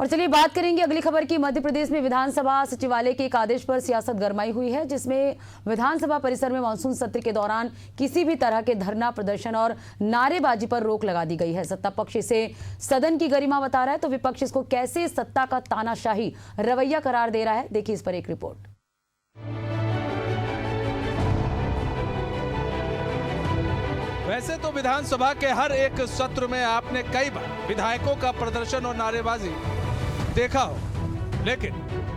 और चलिए बात करेंगे अगली खबर की। मध्य प्रदेश में विधानसभा सचिवालय के एक आदेश पर सियासत गरमाई हुई है, जिसमें विधानसभा परिसर में मानसून सत्र के दौरान किसी भी तरह के धरना प्रदर्शन और नारेबाजी पर रोक लगा दी गई है। सत्ता पक्ष इसे सदन की गरिमा बता रहा है, तो विपक्ष इसको कैसे सत्ता का तानाशाही रवैया करार दे रहा है, देखिए इस पर एक रिपोर्ट। वैसे तो विधानसभा के हर एक सत्र में आपने कई बार विधायकों का प्रदर्शन और नारेबाजी देखा हो, लेकिन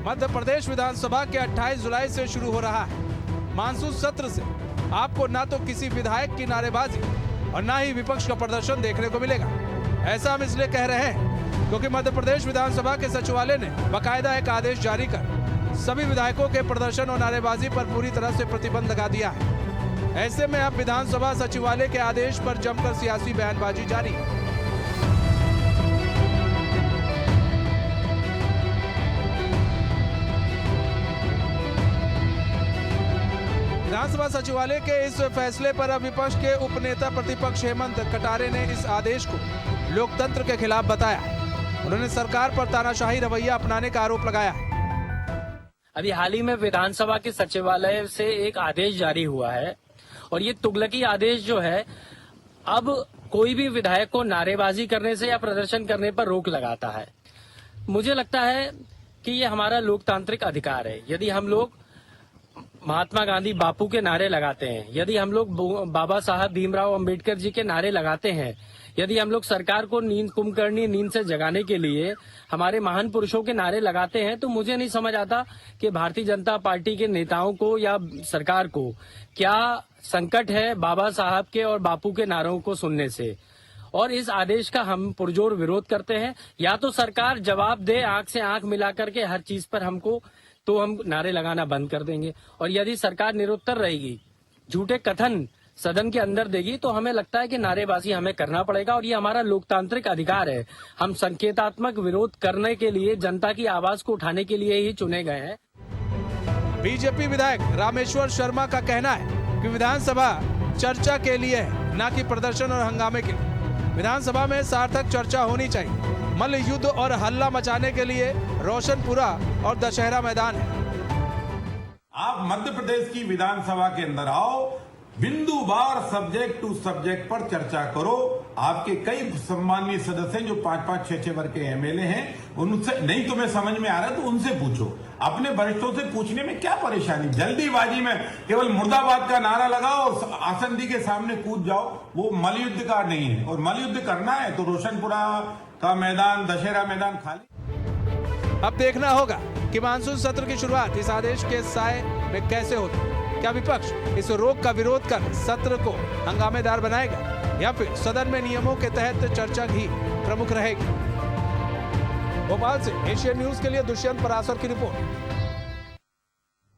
मध्य प्रदेश विधानसभा के 28 जुलाई से शुरू हो रहा है मानसून सत्र से आपको ना तो किसी विधायक की नारेबाजी और ना ही विपक्ष का प्रदर्शन देखने को मिलेगा। ऐसा हम इसलिए कह रहे हैं क्योंकि मध्य प्रदेश विधानसभा के सचिवालय ने बाकायदा एक आदेश जारी कर सभी विधायकों के प्रदर्शन और नारेबाजी पर पूरी तरह से प्रतिबंध लगा दिया है। ऐसे में अब विधानसभा सचिवालय के आदेश पर जमकर सियासी बयानबाजी जारी है। विधानसभा सचिवालय के इस फैसले पर अब विपक्ष के उपनेता प्रतिपक्ष हेमंत कटारे ने इस आदेश को लोकतंत्र के खिलाफ बताया है। उन्होंने सरकार पर तानाशाही रवैया अपनाने का आरोप लगाया है। अभी हाल ही में विधानसभा के सचिवालय से एक आदेश जारी हुआ है और ये तुगलकी आदेश जो है अब कोई भी विधायक को नारेबाजी करने से या प्रदर्शन करने पर रोक लगाता है। मुझे लगता है कि ये हमारा लोकतांत्रिक अधिकार है। यदि हम लोग महात्मा गांधी बापू के नारे लगाते हैं, यदि हम लोग बाबा साहब भीमराव अंबेडकर जी के नारे लगाते हैं, यदि हम लोग सरकार को कुंभकर्णी नींद से जगाने के लिए हमारे महान पुरुषों के नारे लगाते हैं, तो मुझे नहीं समझ आता कि भारतीय जनता पार्टी के नेताओं को या सरकार को क्या संकट है बाबा साहब के और बापू के नारों को सुनने से। और इस आदेश का हम पुरजोर विरोध करते हैं। या तो सरकार जवाब दे आंख से आंख मिला करके हर चीज पर हमको, तो हम नारे लगाना बंद कर देंगे। और यदि सरकार निरुत्तर रहेगी, झूठे कथन सदन के अंदर देगी, तो हमें लगता है कि नारेबाजी हमें करना पड़ेगा और ये हमारा लोकतांत्रिक अधिकार है। हम संकेतात्मक विरोध करने के लिए, जनता की आवाज को उठाने के लिए ही चुने गए हैं। बीजेपी विधायक रामेश्वर शर्मा का कहना है कि विधानसभा चर्चा के लिए है, न कि प्रदर्शन और हंगामे के लिए। विधानसभा में सार्थक चर्चा होनी चाहिए। मल्ल युद्ध और हल्ला मचाने के लिए रोशनपुरा और दशहरा मैदान है। आप मध्य प्रदेश की विधानसभा के अंदर आओ, बिंदुवार सब्जेक्ट टू सब्जेक्ट पर चर्चा करो। आपके कई सम्मानीय सदस्य हैं जो 5-5, 6-6 वर्ग के एमएलए हैं, उनसे नहीं तुम्हें समझ में आ रहा है तो उनसे पूछो। अपने वरिष्ठों से पूछने में क्या परेशानी? जल्दीबाजी में केवल मुर्दाबाद का नारा लगाओ और आसंदी के सामने कूद जाओ, वो मल्लयुद्ध का नहीं है। और मल्लयुद्ध करना है तो रोशनपुरा का मैदान, दशहरा मैदान खाली। अब देखना होगा कि मानसून सत्र की शुरुआत इस आदेश के साए में कैसे होती। क्या विपक्ष इस रोक का विरोध कर सत्र को हंगामेदार बनाएगा या फिर सदन में नियमों के तहत चर्चा ही प्रमुख रहेगी। भोपाल से एशियन न्यूज के लिए दुष्यंत पराशर की रिपोर्ट।